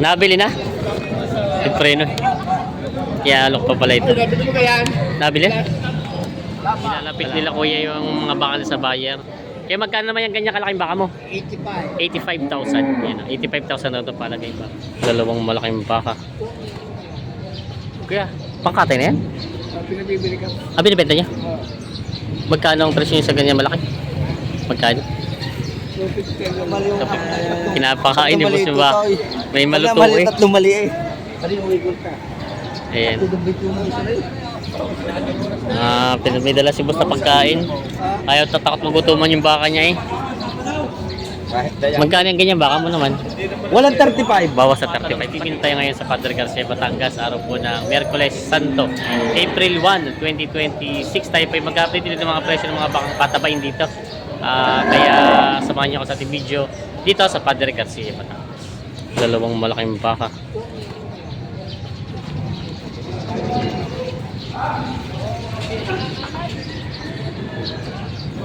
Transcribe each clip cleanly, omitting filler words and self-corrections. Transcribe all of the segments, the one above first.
Nabili na? Nagpreno. Kaya alok pa pala ito. Nabili? Nilalapit nila kuya yung mga bakal sa buyer. Kaya magkano naman yung ganyan kalaking baka mo? 85,000. Yan, 85,000 na ito palagay ba? Dalawang malaking baka. Kuya, pangkatay na yan? Pinabibili ka. Binibenta niya? Magkano ang presyo niya sa ganyan malaki? Magkano? 250. Kinapakain ni boss yung baka. May maluto eh. Tatlong mali eh. Pari umigol ka. Ayan. May dala si boss na pagkain. Ayaw tatakot magutuman yung baka niya eh. Magkano yung ganyan baka mo naman? Walang 35. Bawas sa 35. Pipinta tayo ngayon sa Padre Garcia, Batangas. Araw po ng Miyerkules Santo. April 1, 2026. Tayo po mag-update dito ng mga presyo ng mga bakang patabain dito. Kaya samahan niyo ako sa ating video dito sa Padre Garcia, Batangas. Dalawang malaking baka.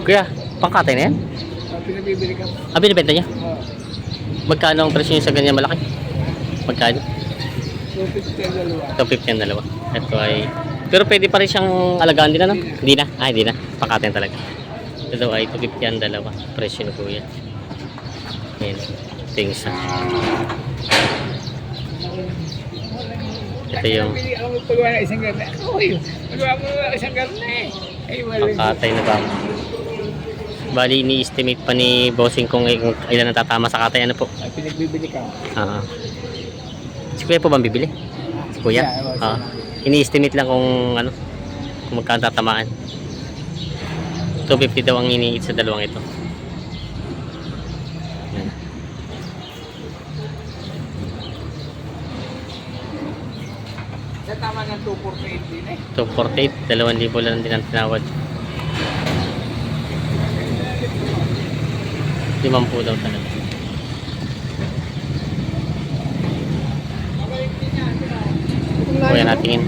Kuya, pangkatay na yan? Pinabibili ka. Binibenta niya? Magkano ang presyo niya sa ganyan malaki? Magkano? 250 250 ang dalawa. Ito ay... Pero pwede pa rin siyang alagaan din ano? Hindi na? Hindi na. Pangkatay talaga. Ito ay 250 ang dalawa. Presyo na kuya. Ayan. Ito yung isa. Ito yung... Pagawa na isang ganda. Pagawa mo na isang ganda eh. Ay, wala. Pangkatay na ba? Bali, ini-estimate pa ni bossing kung ilan ang tatama sa katay. Ano po? Ay, pinagbibili ka. Si kuya po ba bibili? Si kuya? Yeah, Ini-estimate lang kung ano, kung magkano tatamaan. 250 daw ang iniit sa dalawang ito. Yan. Sa tama ng 248 din eh. 248, 2,000 lang din ang tinawad. 50 daw talaga. Kuya natingin.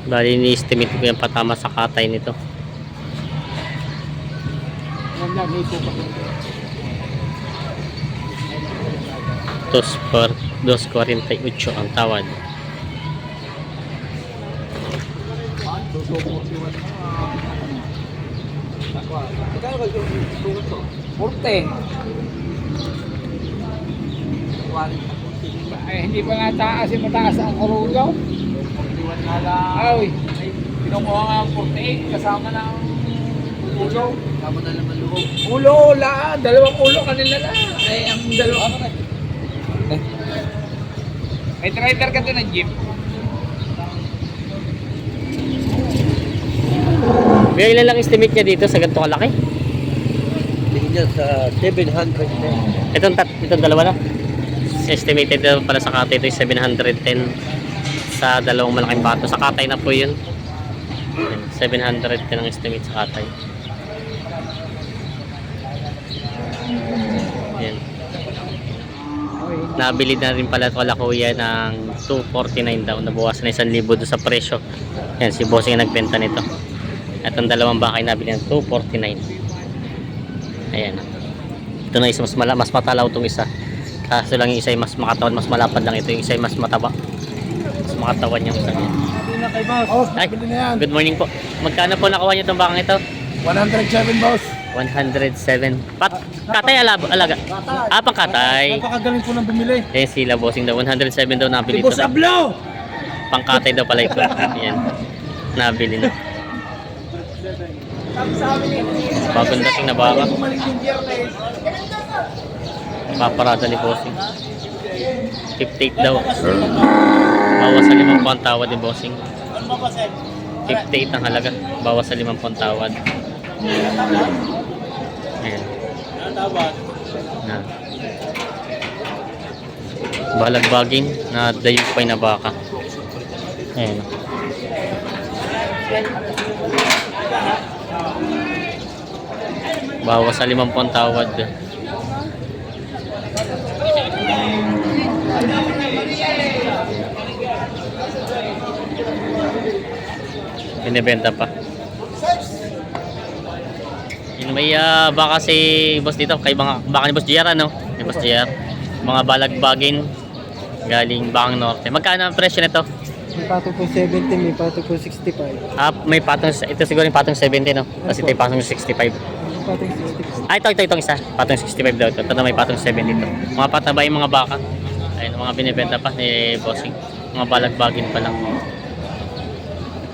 Bali ni-estimate ko yung patama sa katay nito. Dos per 248 ang tawad. Porte. Ay, hindi pa nga taas yung mataas ang kurugaw. Ay, kinukuha nga ang 48 kasama ng ulo. Kasama na naman ulo. Ulo, dalawang ulo kanila na. Ay, ang dalawang may driver ka doon ng jeep. May ilan lang estimate niya dito sa ganito kalaki? Tingnan sa 710. Itong dalawa na. Estimated na pala sa katay ito yung 710 sa dalawang malaking bato. Sa katay na po yun. 710 ang estimate sa katay. Yan. Nabili na rin pala wala kuya ng 249 daw. Nabawasan na 1,000 doon sa presyo. Yan, si bossing ang nagbenta nito. At ang dalawang bakay nabili ng 249. Ayan. Ito na isa mas matalaw itong isa. Kaso lang yung isa ay mas makatawan, mas malapad lang ito. Yung isa ay mas mataba. Mas makatawan yung isa niya. Ay, good morning po. Magkano po nakuha niyo itong bakang ito? 107 boss. 107. Katay alaga. Pangkatay. Napakagaling po nang bumili. Sila bossing daw. 107 daw nabili ito. Boss Ablo! Pangkatay daw pala ito. Ayan. Nabili na. Bagong dating na baka. Paparada ni bossing. 58 daw. Bawas sa 5 ang tawad ni bossing. 58 ang halaga. Bawas sa 5 ang tawad. Ayan. Balagbagin na dayupay na baka. Ayan. Bawas sa 5 ang tawad. Binibenta pa. Yun may baka si boss dito, kay baka ni boss Jera, no? Ni Boss JR. Mga balagbagin galing Bakang Norte. Magkano ang presyo nito? May patong po 70, may patong po 65. Ah, may patong, ito siguro yung patong 70, no? Kasi ito yung patong 65. May patong 60. Ah, itong isa. Patong 65 daw ito. Ito na may patong 70 ito. Mga patabay, mga baka. Ayun, mga binibenta pa ni Bossing. Mga balagbagin pa lang.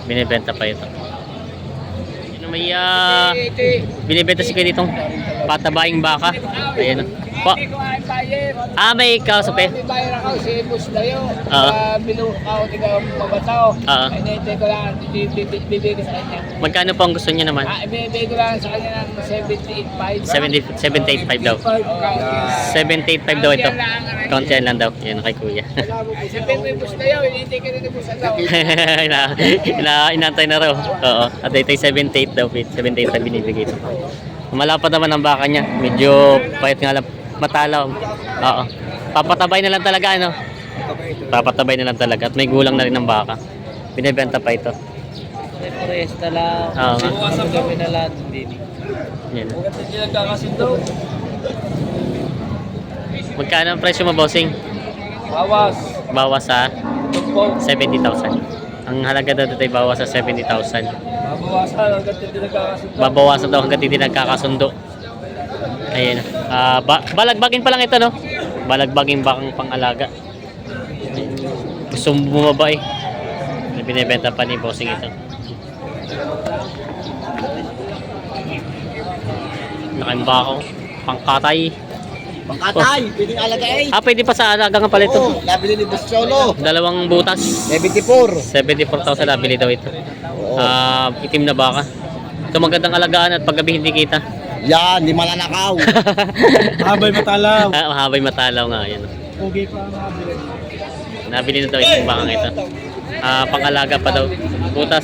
Binibenta pa ito. Yun, may binibenta si kayo ditong patabaying baka. Ayun. Po. Ah, may ikaw sa pe. May bayar ako si Bus Layo. Oo. Binuha ako, tiga mabataw. Oo. Hinihintay ko lang, bibigay sa kanya. Magkano po ang gusto niya naman? Ibibigay ko lang sa kanya ng 78.5. 785 daw. 785 daw ito. Count yan lang daw. Yan kay kuya. Sabihin mo yung Bus Layo, hinihintay ka rin ng Bus Layo. Inantay na raw. Oo. At ito yung 78 daw. 78 na binibigay ito. Malapad naman ang baka niya. Medyo pahit nga lang. Matalaw. Oo. Papatabay na lang talaga, ano? Papatabay na lang talaga. At may gulang na rin ng baka. Binibenta pa ito. May presta lang. Oo nga. Ang gawin na lahat din. Yan. Huwag hindi nagkakasundo. Magkano ang presyo mo, bossing? Bawas. Bawas sa Tugpo. 70,000. Ang halaga daw dito ay bawas sa 70,000. Babawasan hanggang hindi nagkakasundo. Babawasan daw hanggang hindi nagkakasundo. Ayan. Balagbagin pa lang ito, no? Balagbagin bakang pang-alaga. Gusto mo bumaba eh. Binibenta pa ni bossing ito. Laking bako. Pangkatay. Pangkatay, pwedeng alagain. Ah, pwede pa sa alaga nga pala ito. Oo, nabili ni Boss Cholo. Dalawang butas. 74. 74,000 nabili daw ito. Itim na baka. Ito magandang alagaan at paggabi hindi kita. Yan, di malalakaw. Habay matalaw. Mahabay matalaw nga. Yan. Pogi pa ang nabili. Nabili na daw itong bakang ito. Pang-alaga pa daw. Butas,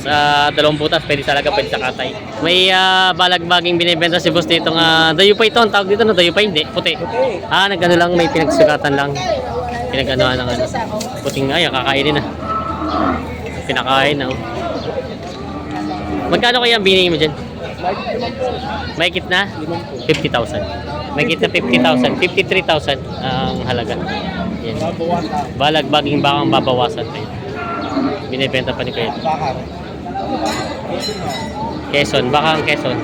dalawang butas. Pwede sa alaga, pwede sa katay. May balagbaging binibenta si boss dito nga. Dayo pa ito. Ang tawag dito, no? Dayo pa hindi. Puti. Nagano lang. May pinagsugatan lang. Pinaganoan ng ano. Puting nga. Kakainin na. Pinakain na. Magkano kaya ang binigay mo dyan? Mahigit na? 50,000. Mahigit na 50,000. 53,000 ang halaga. Yan. Balagbaging bakang babawasan tayo. Binibenta pa ni Kuya. Quezon. Baka ang Quezon.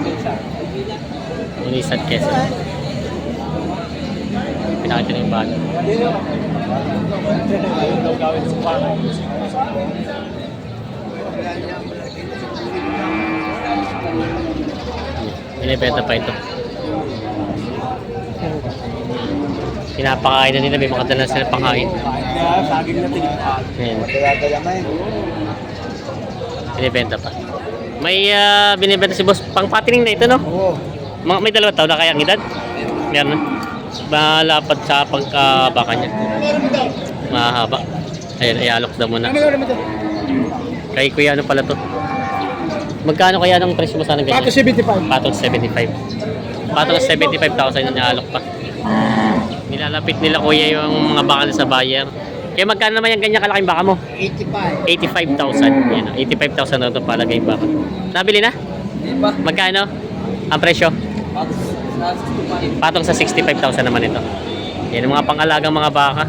Unisan Quezon. Pinakita na yung bago. Binibenta pa ito. Pinapakain na nila. May mga dalas sila pakain. Saging na tinipad. Ayan. Kaya may. Binibenta pa. May binibenta si boss pang patining na ito, no? Oo. May 2 taon na kaya ang edad? Yan, no? Malapad sa pagkabaka niya. Mahaba. Ayun, ialok na muna. Kay kuya, ano pala to? Magkano kaya ng presyo mo sana ganyan? Pato 75. Patong 75. Patong 75,000 yung naalok pa. Nilalapit nila kuya yung mga baka sa buyer. Kaya magkano naman yung ganyan kalaking baka mo? 85. 85,000. Yan, 85,000 na ito palagay baka. Nabili na? Diba? Magkano? Ang presyo? Patong sa 65,000 naman ito. Yan, yung mga pang-alagang mga baka.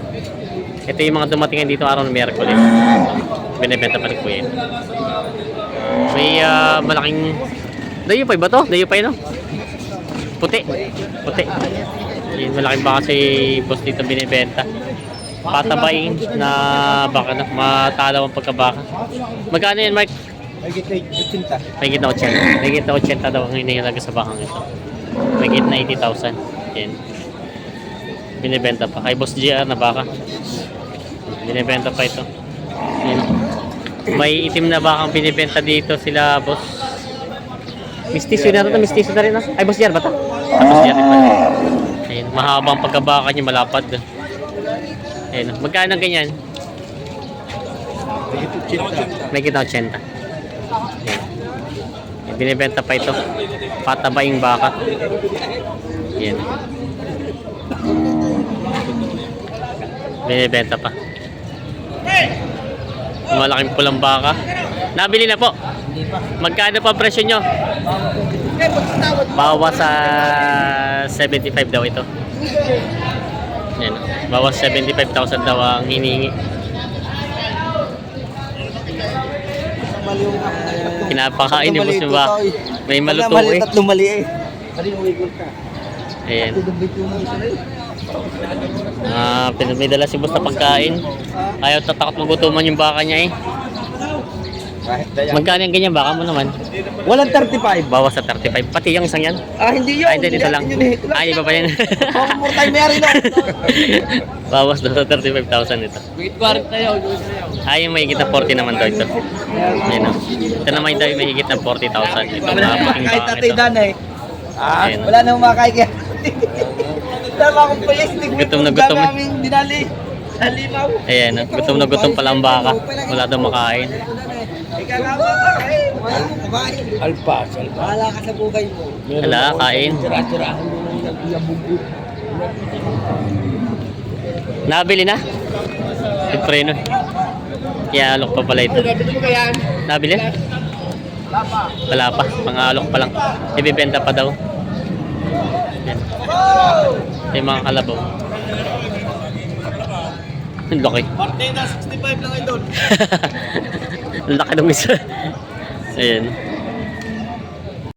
Ito yung mga dumating dito araw ng Miyerkules. Binibenta pa rin kuya. May malaking dayupay ba to? Dayupay, no? Puti. Puti. Yan, malaking baka si boss dito binibenta. Patabain na baka na. Matalaw ang pagkabaka. Magkano yan, Mark? May git na 80. May git na 80 daw ang hinihalaga sa bakang ito. May git na 80,000. Yan. Binibenta pa. Kay Boss GR na baka. Binibenta pa ito. Yan. May itim na bakang binibenta dito sila, boss. Mistisyo na ito. Mistisyo na rin, no? Ay, Boss GR ba ito? Boss GR rin pala. Ayun. Mahabang pagkabaka niya, malapad. Ayun. Magkano ng ganyan? May git na 80. Yan. Binibenta pa ito. Patabaying baka. Yan. Binibenta pa. Malaking pulang baka. Nabili na po. Magkano pa presyo nyo? Bawas sa 75 daw ito. Yan. Bawas 75,000 daw ang hinihingi. Mali yung Pinapakain ni Boss ba? May maluto eh. Tatlong mali eh. Mali yung wiggle ka. Ayan. Tudubit yung isa na yun. May dala si Boss na pagkain. Ayaw tatakot magutuman yung baka niya eh. Magkano yung ganyan baka mo naman? Walang 35. Bawas sa 35. Pati yung isang yan. Hindi yun. Ay, hindi, dito lang. Ay, iba pa yan. More time may ari no. Bawas daw sa 35,000 ito. Wait, barit tayo. Ay, yung mahigit na 40 naman daw ito. Yan o. Ito naman daw yung mahigit na 40,000. Ito mga paking Kahit baka tatay ito. danay. Ayan. Wala nang makakain kaya. Tama akong payas. Gutom na gutom. Daming dinali. Halimaw. Ayan, gutom na gutom pala ang baka. Wala daw makain. Ikaw nga makakain. Alpas. Bahala ka sa buhay mo. Wala, kain. Tira-tirahan mo nung naglabugo. Nabili na? Yung preno. Kaya alok pa pala ito. Nabili mo kaya? Nabili? Wala pa. Pangalok pa lang. Ibibenta pa daw. Yan. Ito yung mga kalabaw. Ang laki. Partida 65 lang idol. Ang laki ng isa. Ayan.